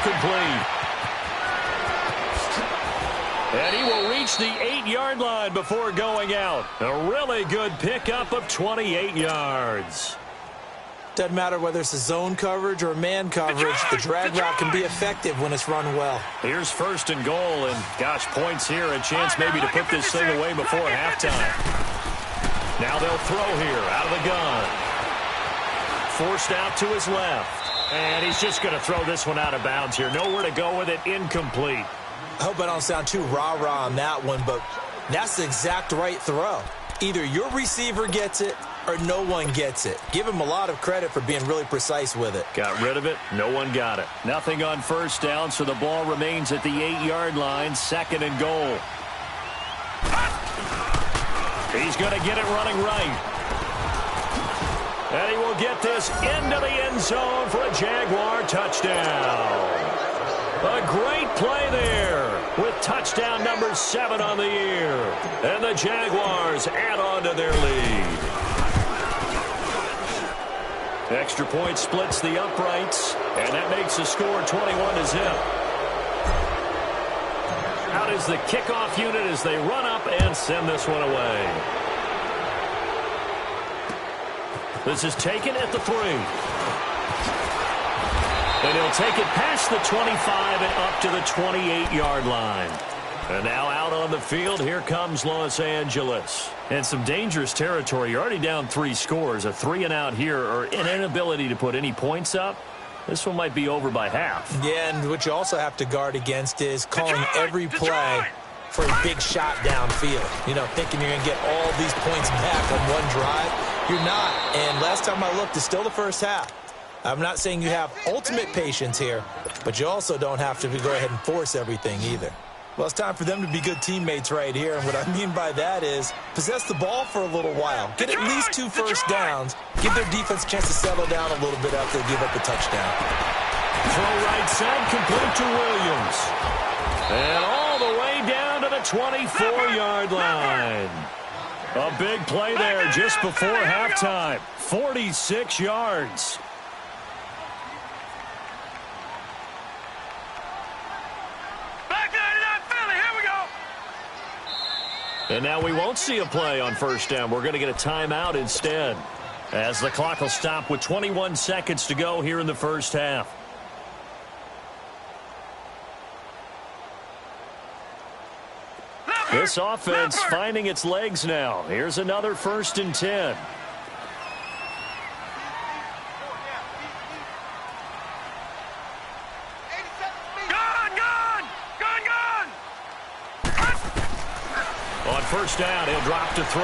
complete. And he will reach the 8-yard line before going out. A really good pickup of 28 yards. Doesn't matter whether it's a zone coverage or man coverage, the drag route can be effective when it's run well. Here's 1st and goal, and gosh, points here, a chance maybe to put this thing away before halftime. Now they'll throw here out of the gun. Forced out to his left. And he's just going to throw this one out of bounds here. Nowhere to go with it, incomplete. I hope I don't sound too rah-rah on that one, but that's the exact right throw. Either your receiver gets it or no one gets it. Give him a lot of credit for being really precise with it. Got rid of it. No one got it. Nothing on 1st down, so the ball remains at the 8-yard line. 2nd and goal. He's going to get it running right. And he will get this into the end zone for a Jaguar touchdown. A great play there with touchdown number 7 on the year. And the Jaguars add on to their lead. Extra point splits the uprights, and that makes the score 21-0. Out is the kickoff unit as they run up and send this one away. This is taken at the 3. And he'll take it past the 25 and up to the 28-yard line. And now out on the field, here comes Los Angeles. And some dangerous territory. You're already down 3 scores. A 3-and-out here, or an inability to put any points up. This one might be over by half. Yeah, and what you also have to guard against is calling every play for a big shot downfield. You know, thinking you're going to get all these points back on one drive. You're not. And last time I looked, it's still the first half. I'm not saying you have ultimate patience here, but you also don't have to go ahead and force everything either. Well, it's time for them to be good teammates right here, and what I mean by that is possess the ball for a little while. Get at least 2 first downs. Give their defense a chance to settle down a little bit after they give up a touchdown. Throw right side, complete to Williams. And all the way down to the 24-yard line. A big play there just before halftime. 46 yards. And now we won't see a play on 1st down. We're going to get a timeout instead, as the clock will stop with 21 seconds to go here in the 1st half. This offense finding its legs now. Here's another 1st and 10. On 1st down, he'll drop to throw.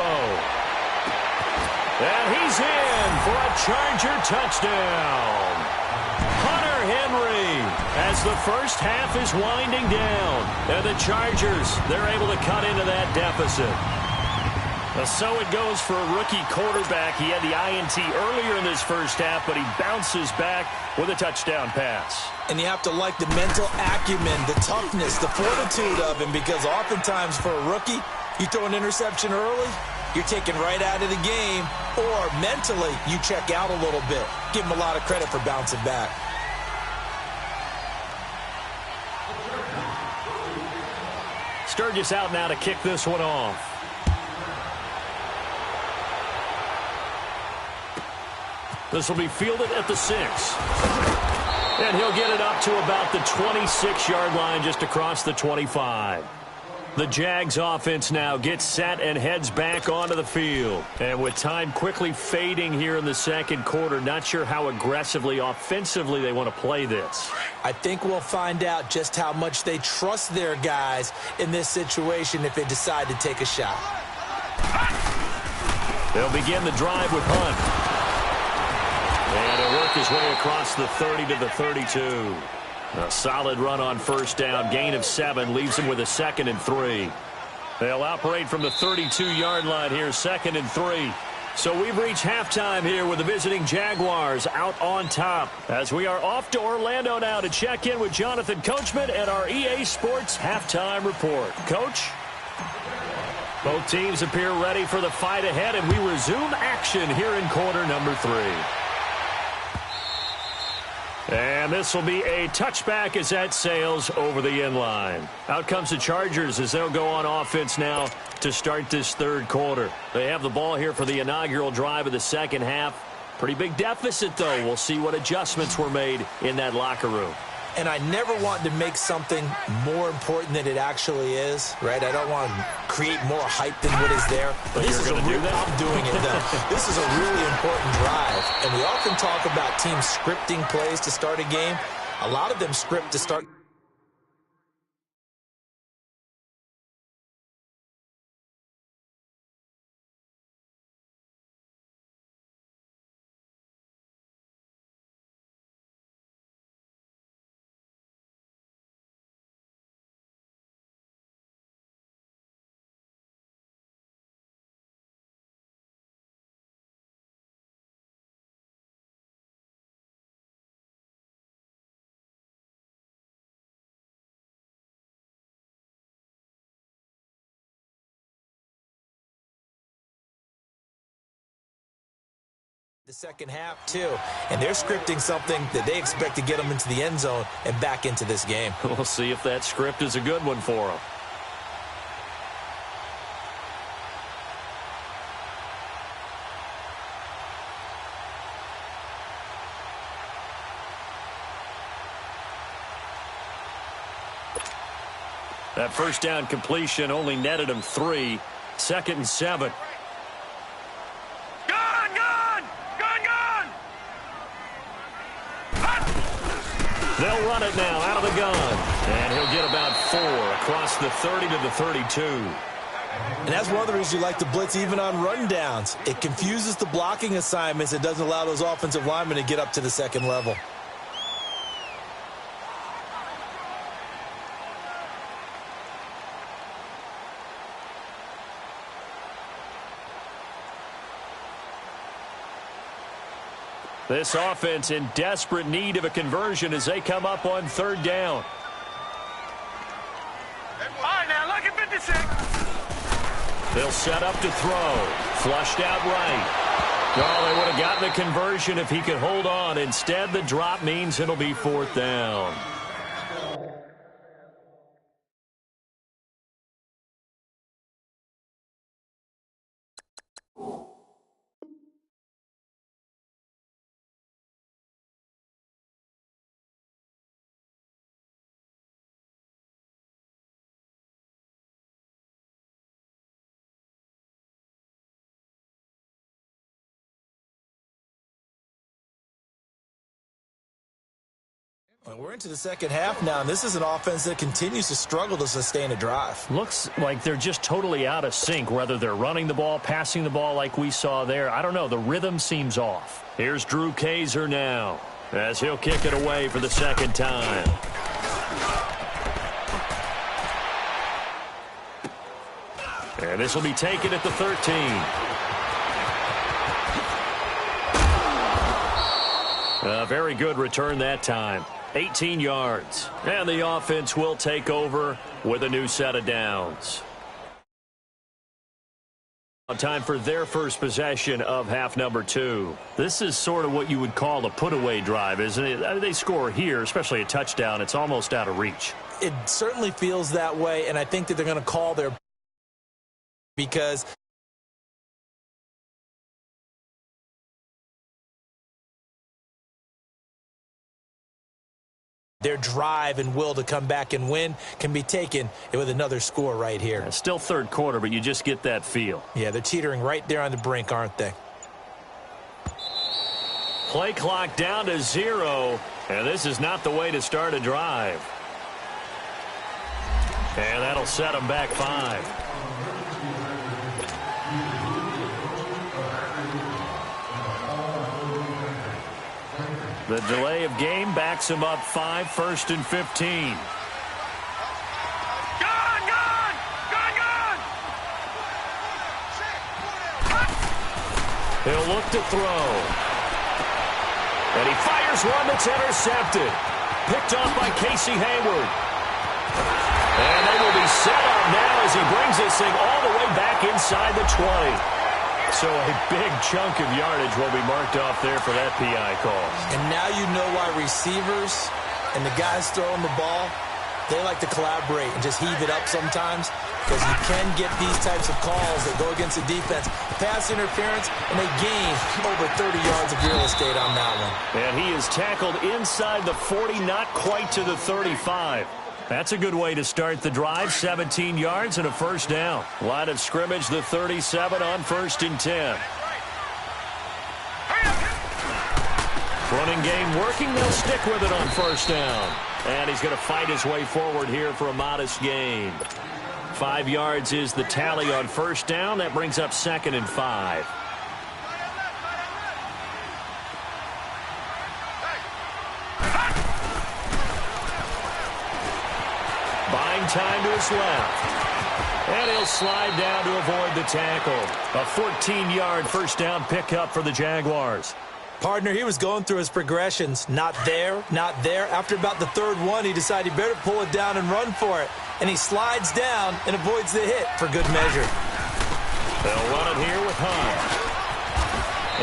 And he's in for a Charger touchdown. Hunter Henry, as the 1st half is winding down. And the Chargers, they're able to cut into that deficit. So it goes for a rookie quarterback. He had the INT earlier in this 1st half, but he bounces back with a touchdown pass. And you have to like the mental acumen, the toughness, the fortitude of him, because oftentimes for a rookie, you throw an interception early, you're taken right out of the game, or mentally you check out a little bit. Give him a lot of credit for bouncing back. Sturgis out now to kick this one off. This will be fielded at the 6. And he'll get it up to about the 26-yard line, just across the 25. The Jags offense now gets set and heads back onto the field. And with time quickly fading here in the 2nd quarter, not sure how aggressively, offensively they want to play this. I think we'll find out just how much they trust their guys in this situation if they decide to take a shot. They'll begin the drive with Hunt. And he'll work his way across the 30 to the 32. A solid run on 1st down. Gain of 7 leaves him with a 2nd and 3. They'll operate from the 32-yard line here, 2nd and 3. So we've reached halftime here with the visiting Jaguars out on top, as we are off to Orlando now to check in with Jonathan Coachman and our EA Sports halftime report. Coach? Both teams appear ready for the fight ahead, and we resume action here in quarter number 3. And this will be a touchback as that sails over the inline. Out comes the Chargers as they'll go on offense now to start this third quarter. They have the ball here for the inaugural drive of the second half. Pretty big deficit, though. We'll see what adjustments were made in that locker room. And I never want to make something more important than it actually is, right? I don't want to create more hype than what is there. But this is I'm doing it, though. This is a really important drive. And we often talk about teams scripting plays to start a game. A lot of them script to start. The second half, too. And they're scripting something that they expect to get them into the end zone and back into this game. We'll see if that script is a good one for them. That first down completion only netted him 3. 2nd and 7. They'll run it now out of the gun. And he'll get about 4 across the 30 to the 32. And that's one of the reasons you like to blitz even on rundowns. It confuses the blocking assignments. It doesn't allow those offensive linemen to get up to the second level. This offense in desperate need of a conversion as they come up on 3rd down. All right, now look at 56. They'll set up to throw. Flushed out right. Oh, they would have gotten the conversion if he could hold on. Instead, the drop means it'll be 4th down. Well, we're into the second half now, and this is an offense that continues to struggle to sustain a drive. Looks like they're just totally out of sync, whether they're running the ball, passing the ball like we saw there. I don't know. The rhythm seems off. Here's Drew Kaiser now as he'll kick it away for the 2nd time. And this will be taken at the 13. A very good return that time. 18 yards. And the offense will take over with a new set of downs. Time for their first possession of half number 2. This is sort of what you would call a put-away drive, isn't it? They score here, especially a touchdown. It's almost out of reach. It certainly feels that way, and I think that they're going to call their because their drive and will to come back and win can be taken with another score right here. Yeah, still 3rd quarter, but you just get that feel. Yeah, they're teetering right there on the brink, aren't they? Play clock down to 0, and this is not the way to start a drive. And that'll set them back 5. The delay of game backs him up 5, 1st and 15. He'll look to throw. And he fires one that's intercepted. Picked off by Casey Hayward. And they will be set up now as he brings this thing all the way back inside the 20. So a big chunk of yardage will be marked off there for that PI call. And now you know why receivers and the guys throwing the ball, they like to collaborate and just heave it up sometimes, because you can get these types of calls that go against the defense. Pass interference, and they gain over 30 yards of real estate on that one. And he is tackled inside the 40, not quite to the 35. That's a good way to start the drive. 17 yards and a first down. Line of scrimmage, the 37 on 1st and 10. Running game working. They'll stick with it on 1st down. And he's going to fight his way forward here for a modest gain. 5 yards is the tally on 1st down. That brings up 2nd and 5. Buying time to his left. And he'll slide down to avoid the tackle. A 14-yard 1st down pickup for the Jaguars. Partner, he was going through his progressions. Not there, not there. After about the 3rd one, he decided he better pull it down and run for it. And he slides down and avoids the hit for good measure. They'll run it here with Hunt.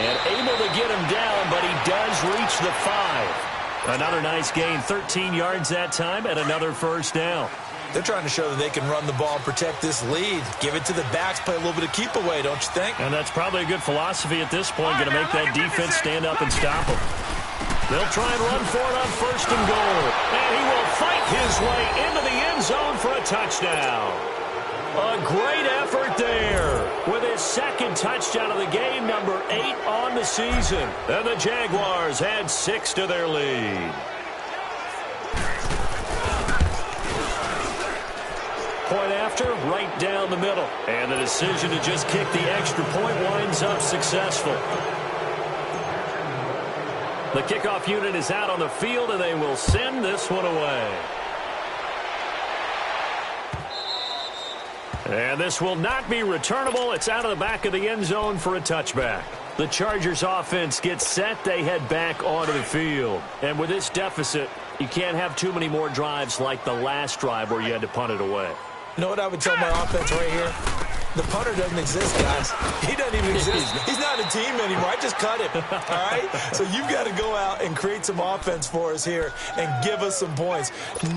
And able to get him down, but he does reach the 5. Another nice gain, 13 yards that time, and another 1st down. They're trying to show that they can run the ball and protect this lead. Give it to the backs, play a little bit of keep away, don't you think? And that's probably a good philosophy at this point, going to make that defense stand up and stop them. They'll try and run for it on 1st and goal. And he will fight his way into the end zone for a touchdown. A great effort there with his 2nd touchdown of the game, number 8 on the season. And the Jaguars add 6 to their lead. Point after, right down the middle. And the decision to just kick the extra point winds up successful. The kickoff unit is out on the field, and they will send this one away. And this will not be returnable. It's out of the back of the end zone for a touchback. The Chargers offense gets set. They head back onto the field. And with this deficit, you can't have too many more drives like the last drive where you had to punt it away. You know what I would tell my offense right here? The punter doesn't exist, guys. He doesn't even exist. He's not a team anymore. I just cut him, all right? So you've got to go out and create some offense for us here and give us some points.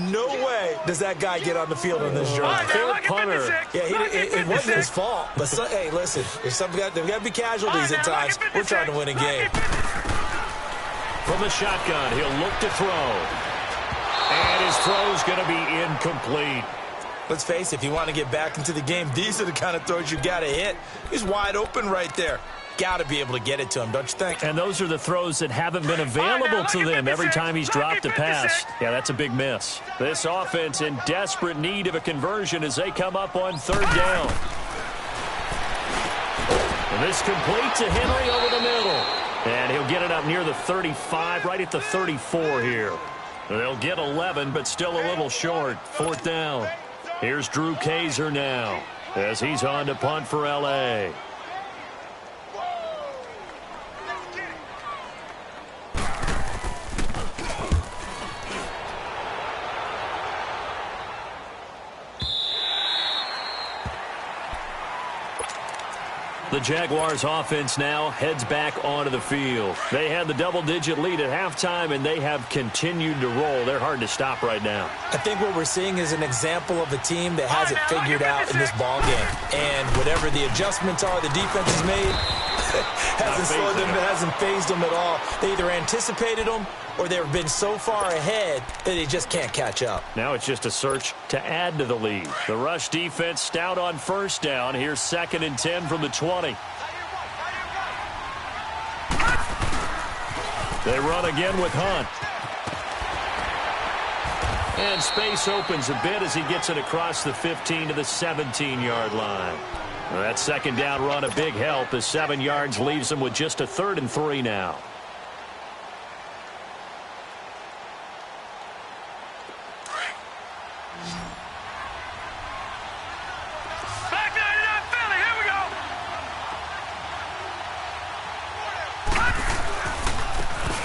No way does that guy get on the field on this drive. Poor punter. Yeah, it wasn't his fault. But, hey, listen, there's got to be casualties at times. We're trying to win a game. From the shotgun, he'll look to throw. And his throw's going to be incomplete. Let's face it, if you want to get back into the game, these are the kind of throws you got to hit. He's wide open right there. Got to be able to get it to him, don't you think? And those are the throws that haven't been available to them every time he's dropped a pass. Yeah, that's a big miss. This offense in desperate need of a conversion as they come up on 3rd down. And this complete to Henry over the middle. And he'll get it up near the 35, right at the 34 here. They'll get 11, but still a little short. 4th down. Here's Drew Kaiser now as he's on to punt for L.A. The Jaguars offense now heads back onto the field. They had the double-digit lead at halftime, and they have continued to roll. They're hard to stop right now. I think what we're seeing is an example of a team that has it figured out in this ball game. And whatever the adjustments are the defense has made, hasn't slowed them, hasn't phased them at all. They either anticipated them or they've been so far ahead that they just can't catch up. Now it's just a search to add to the lead. The rush defense stout on 1st down. Here's 2nd and 10 from the 20. They run again with Hunt. And space opens a bit as he gets it across the 15 to the 17-yard line. That 2nd down run a big help as 7 yards leaves them with just a 3rd and 3 now.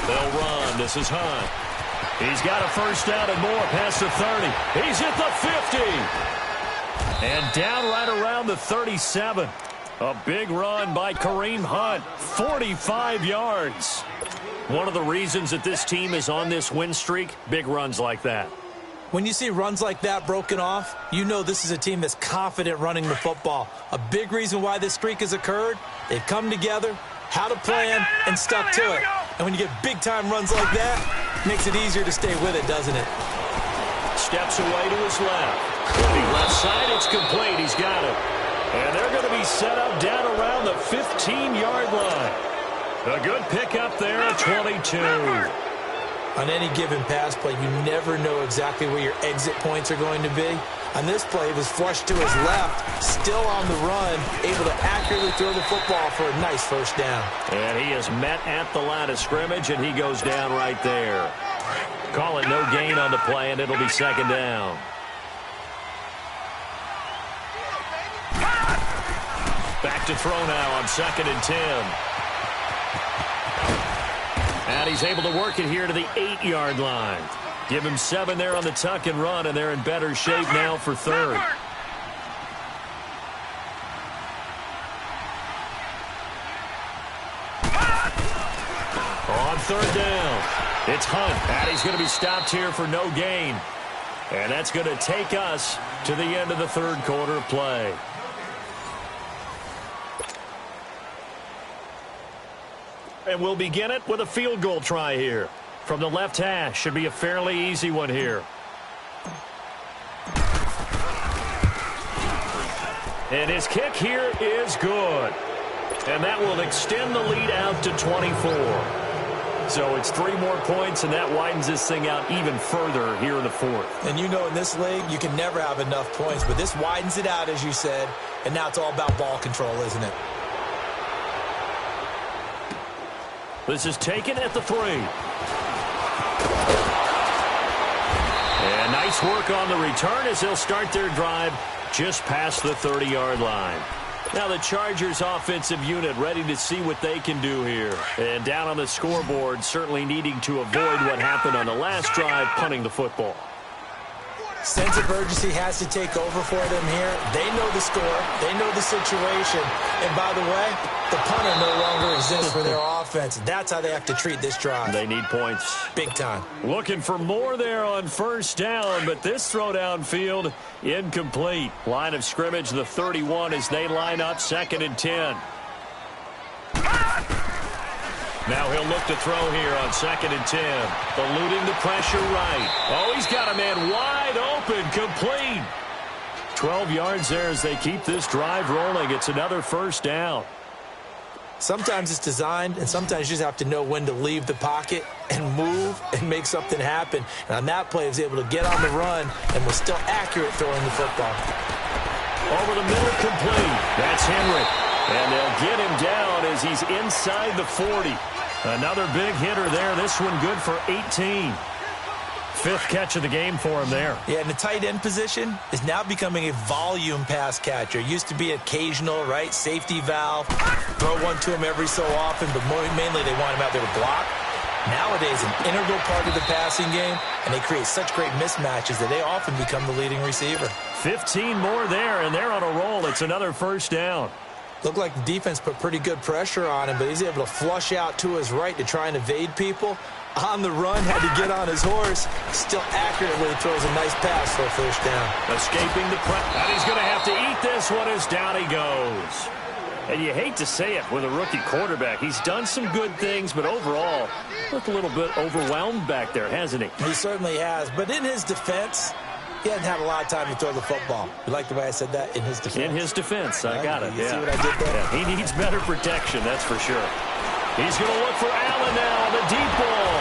They'll run. This is Hunt. He's got a 1st down and more past the 30. He's at the 50. And down right around the 37. A big run by Kareem Hunt, 45 yards. One of the reasons that this team is on this win streak, big runs like that. When you see runs like that broken off, you know this is a team that's confident running the football. A big reason why this streak has occurred, they've come together, had a plan, and stuck to it. And when you get big-time runs like that, it makes it easier to stay with it, doesn't it? Steps away to his left. Left side, it's complete. He's got it. And they're going to be set up down around the 15-yard line. A good pickup there at 22. On any given pass play, you never know exactly where your exit points are going to be. On this play, it was flushed to his left, still on the run, able to accurately throw the football for a nice first down. And he is met at the line of scrimmage, and he goes down right there. Call it no gain on the play, and it'll be second down. Back to throw now on 2nd and 10. And he's able to work it here to the 8-yard line. Give him 7 there on the tuck and run, and they're in better shape now for third. On third down, it's Hunt. And he's going to be stopped here for no gain. And that's going to take us to the end of the third quarter of play. And we'll begin it with a field goal try here. From the left hash, should be a fairly easy one here. And his kick here is good. And that will extend the lead out to 24. So it's 3 more points, and that widens this thing out even further here in the fourth. And you know in this league, you can never have enough points, but this widens it out, as you said, and now it's all about ball control, isn't it? This is taken at the 3. And nice work on the return as they'll start their drive just past the 30-yard line. Now the Chargers offensive unit ready to see what they can do here. And down on the scoreboard, certainly needing to avoid what happened on the last drive, punting the football. Sense of urgency has to take over for them here. They know the score. They know the situation. And by the way, the punter no longer exists for their offense. That's how they have to treat this drive. They need points. Big time. Looking for more there on first down, but this throw downfield incomplete. Line of scrimmage, the 31 as they line up 2nd and 10. Now he'll look to throw here on 2nd and 10. Eluding the pressure right. Oh, he's got a man wide open, complete. 12 yards there as they keep this drive rolling. It's another first down. Sometimes it's designed, and sometimes you just have to know when to leave the pocket and move and make something happen. And on that play, he was able to get on the run and was still accurate throwing the football. Over the middle, complete. That's Henry. And they'll get him down as he's inside the 40. Another big hitter there. This one good for 18. 5th catch of the game for him there. Yeah, and the tight end position is now becoming a volume pass catcher. Used to be occasional, right? Safety valve. Throw one to him every so often, but mainly they want him out there to block. Nowadays, an integral part of the passing game, and they create such great mismatches that they often become the leading receiver. 15 more there, and they're on a roll. It's another first down. Looked like the defense put pretty good pressure on him, but he's able to flush out to his right to try and evade people. On the run, had to get on his horse. Still accurately throws a nice pass for a first down. Escaping the press. And he's going to have to eat this one as down he goes. And you hate to say it with a rookie quarterback. He's done some good things, but overall, looked a little bit overwhelmed back there, hasn't he? He certainly has. But in his defense, he hasn't had a lot of time to throw the football. You like the way I said that? In his defense. In his defense. I got it. You see what I did there? Yeah, he needs better protection, that's for sure. He's going to look for Allen now on the deep ball.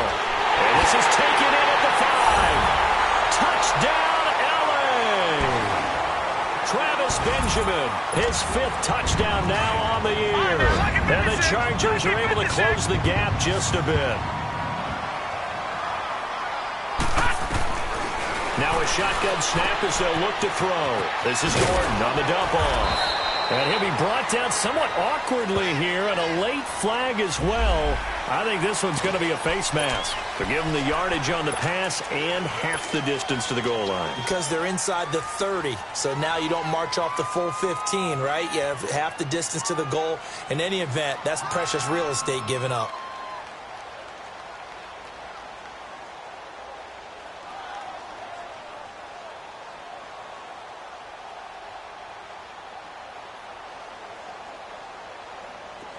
And this is taken in at the 5. Touchdown, Allen! Travis Benjamin, his 5th touchdown now on the year. And the Chargers are able to close the gap just a bit. Now a shotgun snap as they'll look to throw. This is Gordon on the dump off. And he'll be brought down somewhat awkwardly here, and a late flag as well. I think this one's going to be a face mask. To give him the yardage on the pass and half the distance to the goal line. Because they're inside the 30, so now you don't march off the full 15, right? You have half the distance to the goal. In any event, that's precious real estate given up.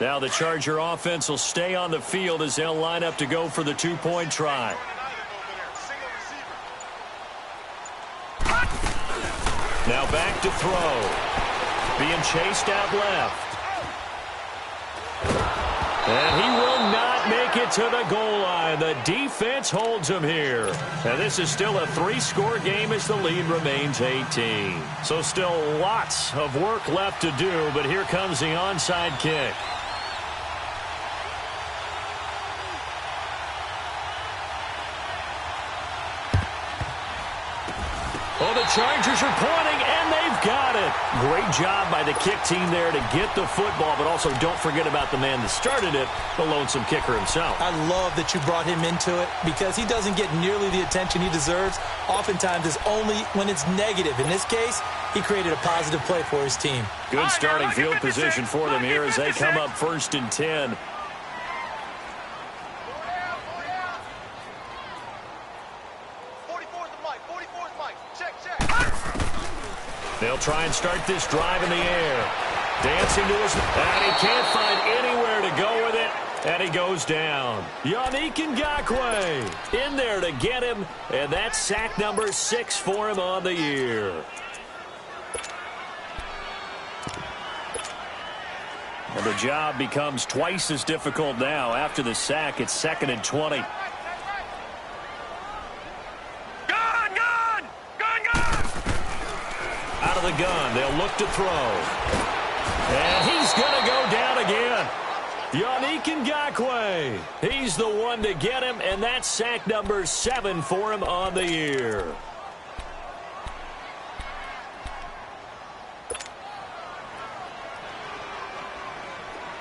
Now the Charger offense will stay on the field as they'll line up to go for the two-point try. Now back to throw. Being chased out left. And he will not make it to the goal line. The defense holds him here. And this is still a 3-score game as the lead remains 18. So still lots of work left to do, but here comes the onside kick. Well, the Chargers are pointing, and they've got it. Great job by the kick team there to get the football, but also don't forget about the man that started it, the lonesome kicker himself. I love that you brought him into it because he doesn't get nearly the attention he deserves. Oftentimes, it's only when it's negative. In this case, he created a positive play for his team. Good starting field position for them here as they come up 1st and 10. They'll try and start this drive in the air. Dancing to his... And he can't find anywhere to go with it. And he goes down. Yannick Ngakoue in there to get him. And that's sack number 6 for him on the year. And the job becomes twice as difficult now. After the sack, it's 2nd and 20. Out of the gun, they'll look to throw. And he's going to go down again. Yannick Ngakoue. He's the one to get him, and that's sack number 7 for him on the year.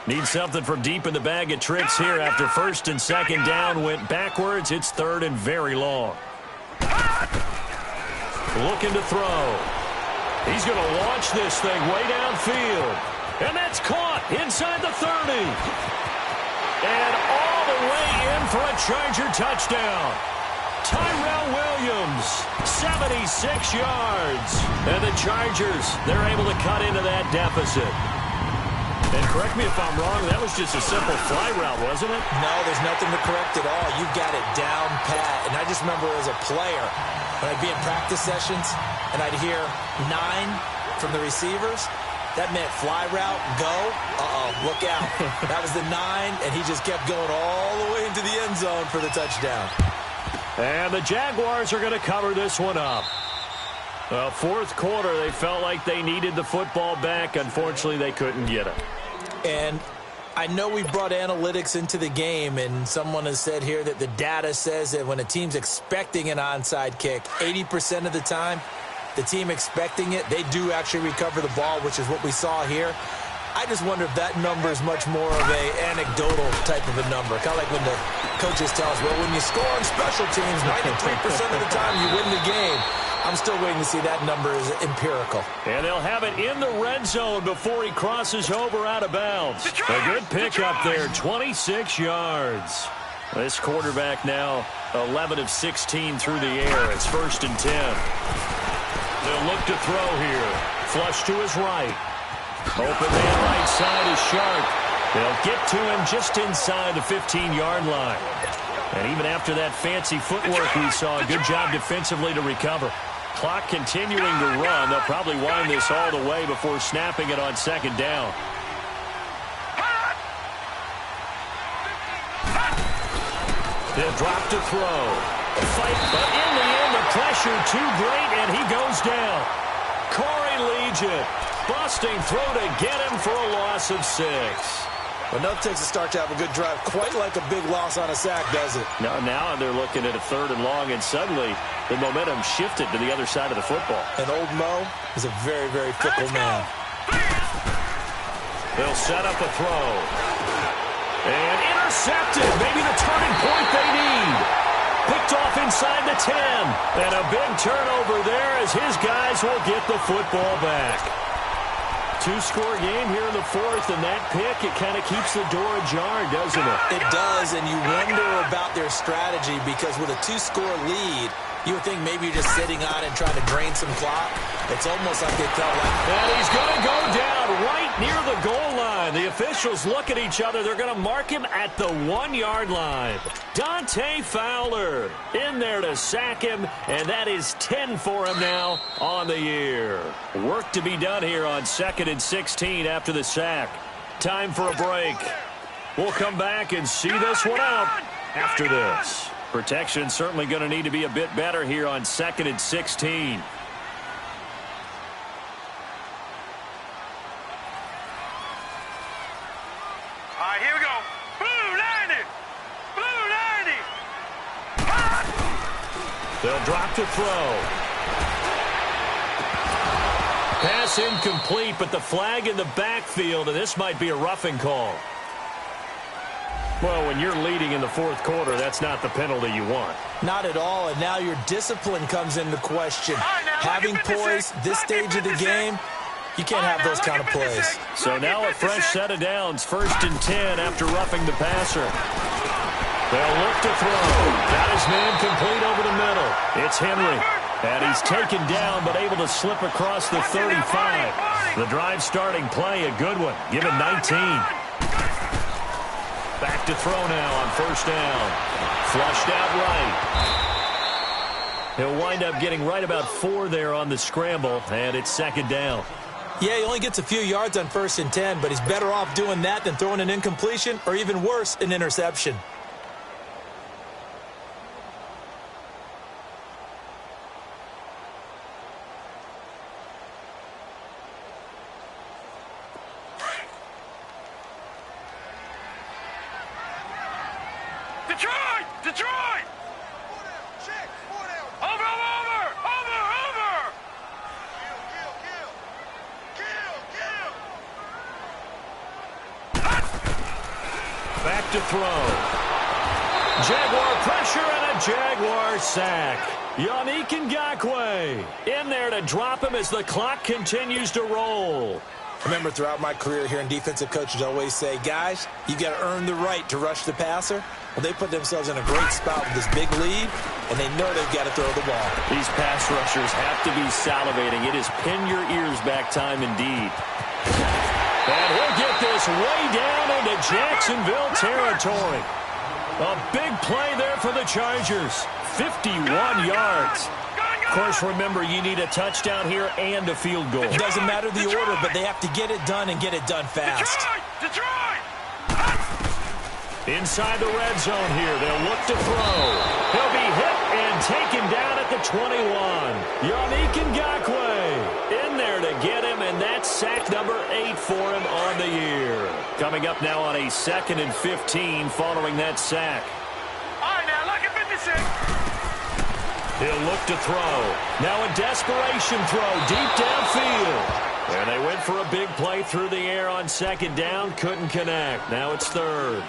Need something from deep in the bag of tricks here after 1st and 2nd down went backwards. It's 3rd and very long. Looking to throw. He's going to launch this thing way downfield. And that's caught inside the 30. And all the way in for a Charger touchdown. Tyrell Williams, 76 yards. And the Chargers, they're able to cut into that deficit. And correct me if I'm wrong, that was just a simple fly route, wasn't it? No, there's nothing to correct at all. You got it down pat. And I just remember as a player, when I'd be in practice sessions and I'd hear 9 from the receivers, that meant fly route, go. Look out. That was the 9, and he just kept going all the way into the end zone for the touchdown. And the Jaguars are going to cover this one up. Well, 4th quarter, they felt like they needed the football back. Unfortunately, they couldn't get it. And I know we brought analytics into the game, and someone has said here that the data says that when a team's expecting an onside kick, 80% of the time, the team expecting it, they do actually recover the ball, which is what we saw here. I just wonder if that number is much more of a anecdotal type of a number. Kind of like when the coaches tell us, well, when you score on special teams, 93% of the time you win the game. I'm still waiting to see that number is empirical. And they'll have it in the red zone before he crosses over out of bounds. A good pickup there, 26 yards. This quarterback now 11 of 16 through the air. It's 1st and 10. They'll look to throw here. Flush to his right. Open man right side is Sharp. They'll get to him just inside the 15-yard line. And even after that fancy footwork we saw, a good job defensively to recover. Clock continuing to run. They'll probably wind this all the way before snapping it on 2nd down. They'll drop to throw. Fight, but in the end, the pressure too great, and he goes down. Corey Legion busting through to get him for a loss of 6. Enough takes a start to have a good drive, quite like a big loss on a sack, does it? Now they're looking at a 3rd and long, and suddenly the momentum shifted to the other side of the football. And old Mo is a very, very fickle man. They'll set up a throw. And intercepted. Maybe the turning point they need. Picked off inside the 10. And a big turnover there as his guys will get the football back. Two-score game here in the fourth, and that pick, it kind of keeps the door ajar, doesn't it? It does, and you wonder about their strategy because with a two-score lead, you would think maybe you're just sitting on and trying to drain some clock. It's almost like they felt like... And he's going to go down right near the goal line. The officials look at each other. They're going to mark him at the 1-yard line. Dante Fowler in there to sack him, and that is 10 for him now on the year. Work to be done here on 2nd and 16 after the sack. Time for a break. We'll come back and see this one out after this. Protection certainly going to need to be a bit better here on 2nd and 16. All right, here we go. Blue 90. Blue 90. They'll drop to throw. Pass incomplete, but the flag in the backfield, and this might be a roughing call. Well, when you're leading in the fourth quarter, that's not the penalty you want. Not at all, and now your discipline comes into question. Having poise this stage of the game, you can't have those kind of plays. So now a fresh set of downs, 1st and 10 after roughing the passer. They'll look to throw. Got his man complete over the middle. It's Henry. And he's taken down but able to slip across the 35. The drive starting play, a good one. Give him 19. Back to throw now on 1st down. Flushed out right. He'll wind up getting right about 4 there on the scramble, and it's 2nd down. Yeah, he only gets a few yards on 1st and 10, but he's better off doing that than throwing an incompletion or even worse, an interception. Detroit! Detroit! Over! Back to throw. Jaguar pressure and a Jaguar sack. Yannick Ngakoue in there to drop him as the clock continues to roll. I remember throughout my career hearing defensive coaches always say, guys, you got to earn the right to rush the passer. Well, they put themselves in a great spot with this big lead, and they know they've got to throw the ball. These pass rushers have to be salivating. It is pin your ears back time indeed. And he'll get this way down into Jacksonville territory. A big play there for the Chargers. 51 yards. Of course, remember, you need a touchdown here and a field goal. It doesn't matter the order, but they have to get it done and get it done fast. Detroit! Inside the red zone here, they'll look to throw. He'll be hit and taken down at the 21. Yannick Ngakoue in there to get him, and that's sack number 8 for him on the year. Coming up now on a 2nd and 15 following that sack. All right, now, look at 56. He'll look to throw. Now a desperation throw deep downfield. And they went for a big play through the air on 2nd down. Couldn't connect. Now it's 3rd.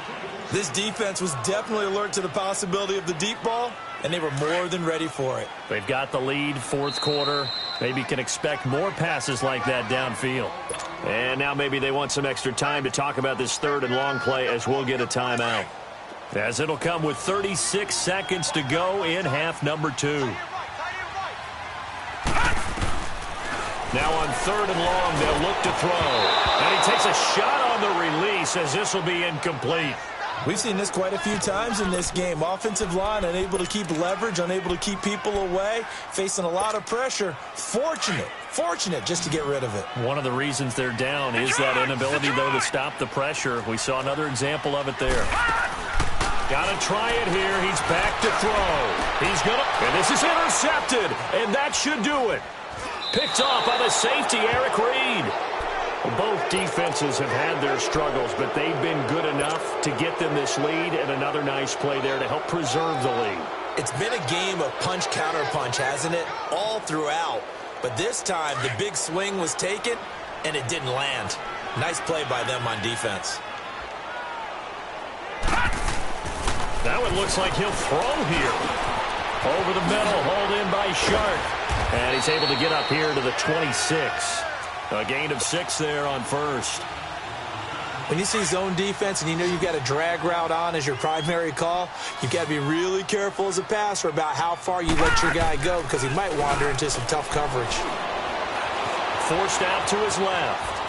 This defense was definitely alert to the possibility of the deep ball, and they were more than ready for it. They've got the lead, 4th quarter. Maybe can expect more passes like that downfield. And now maybe they want some extra time to talk about this 3rd and long play as we'll get a timeout. As it'll come with 36 seconds to go in half number 2. Now on 3rd and long, they'll look to throw. And he takes a shot on the release as this will be incomplete. We've seen this quite a few times in this game. Offensive line unable to keep leverage, unable to keep people away, facing a lot of pressure. Fortunate just to get rid of it. One of the reasons they're down is that inability, though, to stop the pressure. We saw another example of it there. Got to try it here. He's back to throw. He's going to, and this is intercepted, and that should do it. Picked off by the safety, Eric Reed. Both defenses have had their struggles, but they've been good enough to get them this lead, and another nice play there to help preserve the lead. It's been a game of punch-counter-punch, hasn't it? All throughout. But this time, the big swing was taken, and it didn't land. Nice play by them on defense. Now it looks like he'll throw here. Over the middle, hauled in by Sharp. And he's able to get up here to the 26. A gain of 6 there on first. When you see zone defense and you know you've got a drag route on as your primary call, you've got to be really careful as a passer about how far you let your guy go because he might wander into some tough coverage. Forced out to his left.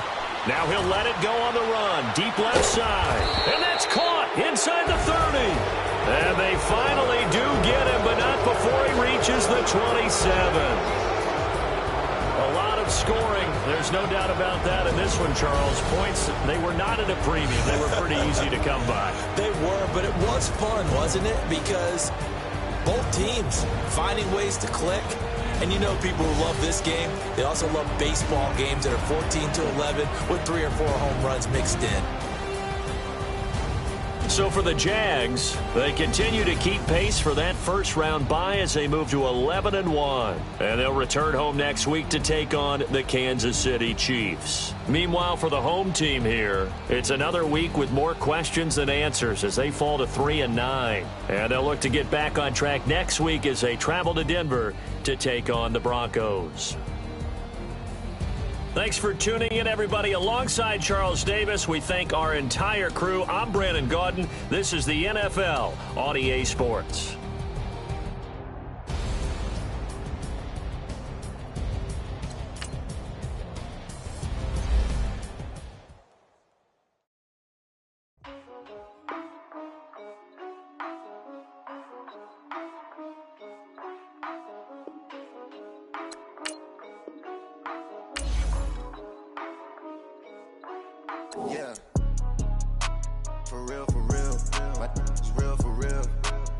Now he'll let it go on the run. Deep left side. And that's caught inside the 30. And they finally do get him, but not before he reaches the 27. A lot of scoring. There's no doubt about that in this one, Charles. Points, they were not at a premium. They were pretty easy to come by. They were, but it was fun, wasn't it? Because both teams finding ways to click. And you know people who love this game, they also love baseball games that are 14-11 with 3 or 4 home runs mixed in. So for the Jags, they continue to keep pace for that first-round bye as they move to 11-1. And they'll return home next week to take on the Kansas City Chiefs. Meanwhile, for the home team here, it's another week with more questions than answers as they fall to 3-9. And they'll look to get back on track next week as they travel to Denver to take on the Broncos. Thanks for tuning in, everybody. Alongside Charles Davis, we thank our entire crew. I'm Brandon Gaudin. This is the NFL on EA Sports. Yeah, for real, my it's real for real,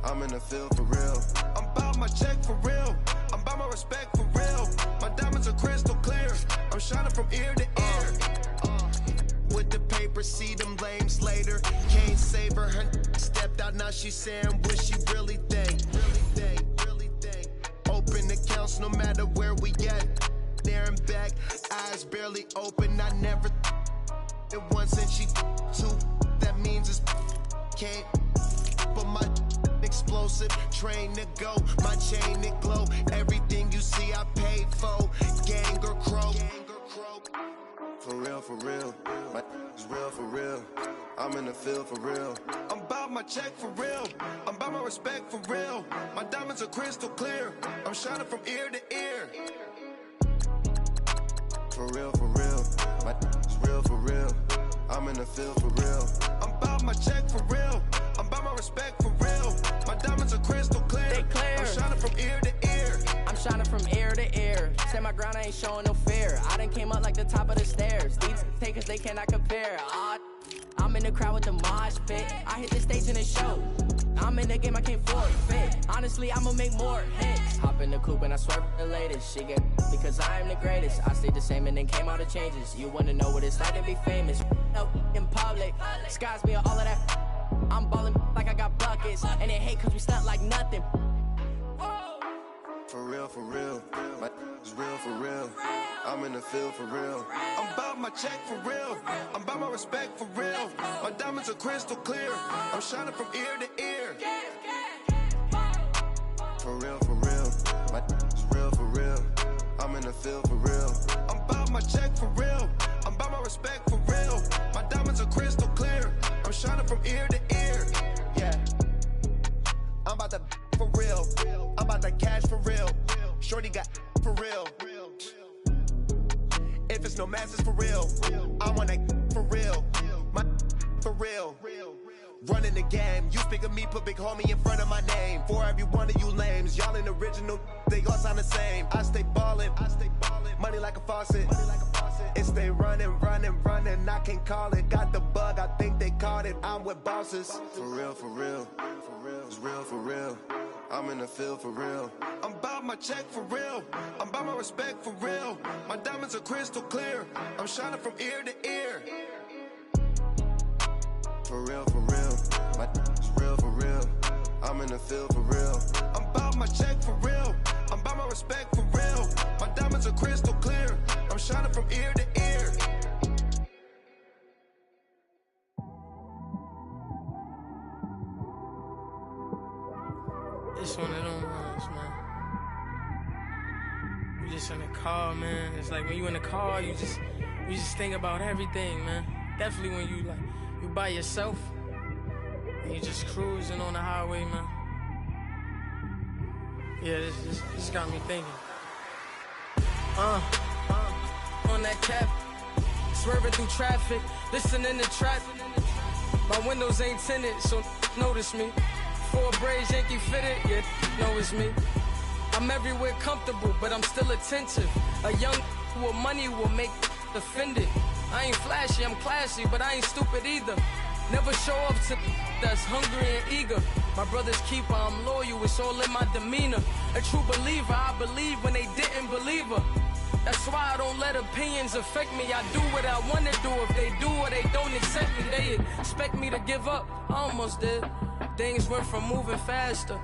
I'm in the field for real, I'm about my check for real, I'm about my respect for real, my diamonds are crystal clear, I'm shining from ear to ear, with the paper, see them lames later, can't save her, stepped out, now she's saying what she really think, open accounts no matter where we at, there and back, eyes barely open, I never it once and she two, that means it's can't. But my explosive train to go, my chain it glow. Everything you see I paid for, gang or croak. For real, my is real for real. I'm in the field for real. I'm about my check for real. I'm about my respect for real. My diamonds are crystal clear. I'm shining from ear to ear. For real, my is real for real. I'm in the field for real. I'm about my check for real. I'm about my respect for real. My diamonds are crystal clear. They clear. I'm shining from ear to ear. I'm shining from ear to ear. Stand my ground, I ain't showing no fear. I done came up like the top of the stairs. These takers, they cannot compare. I'm in the crowd with the mosh pit. I hit the stage in the show. I'm in the game, I can't forfeit. Honestly, I'ma make more hits. Hop in the coupe and I swerve the latest. She get because I am the greatest. I stayed the same and then came out of changes. You wanna know what it's like to be famous? Up in public, skies me all of that. I'm ballin' like I got buckets. And they hate cause we stunt like nothing. For real, my is real for real. I'm in the field for real. I'm about my check for real. I'm about my respect for real. My diamonds are crystal clear. I'm shining from ear to ear. For real, my is real for real. I'm in the field for real. I'm about my check for real. I'm about my respect for real. My diamonds are crystal clear. I'm shining from ear to ear. Yeah, I'm about to for real. I'm about to cash for real. Shorty got for real. If it's no masses for real, I want that for real. My for real. Running the game, you speak of me, put big homie in front of my name. For every one of you lames, y'all in original, they all sound the same. I stay ballin', money like a faucet. It stay running, I can't call it. Got the bug, I think they caught it. I'm with bosses. For real, it's real for real. I'm in the field for real. I'm about my check for real. I'm about my respect for real. My diamonds are crystal clear. I'm shining from ear to ear. For real, my is real for real. I'm in the field for real. I'm about my check for real. I'm about my respect for real. My diamonds are crystal clear. I'm shining from ear to ear. You just in the car, man. It's like when you in the car, you just think about everything, man. Definitely when you by yourself and you just cruising on the highway, man. Yeah, this got me thinking. On that cap, swerving through traffic, listening to trap. My windows ain't tinted, so notice me. 4 braids, Yankee fitted, yeah, know it's me. I'm everywhere comfortable, but I'm still attentive. A young with money will make offended. I ain't flashy, I'm classy, but I ain't stupid either. Never show up to that's hungry and eager. My brother's keeper, I'm loyal, it's all in my demeanor. A true believer, I believe when they didn't believe her. That's why I don't let opinions affect me. I do what I want to do. If they do or they don't accept me, they expect me to give up. I almost did. Things went from moving faster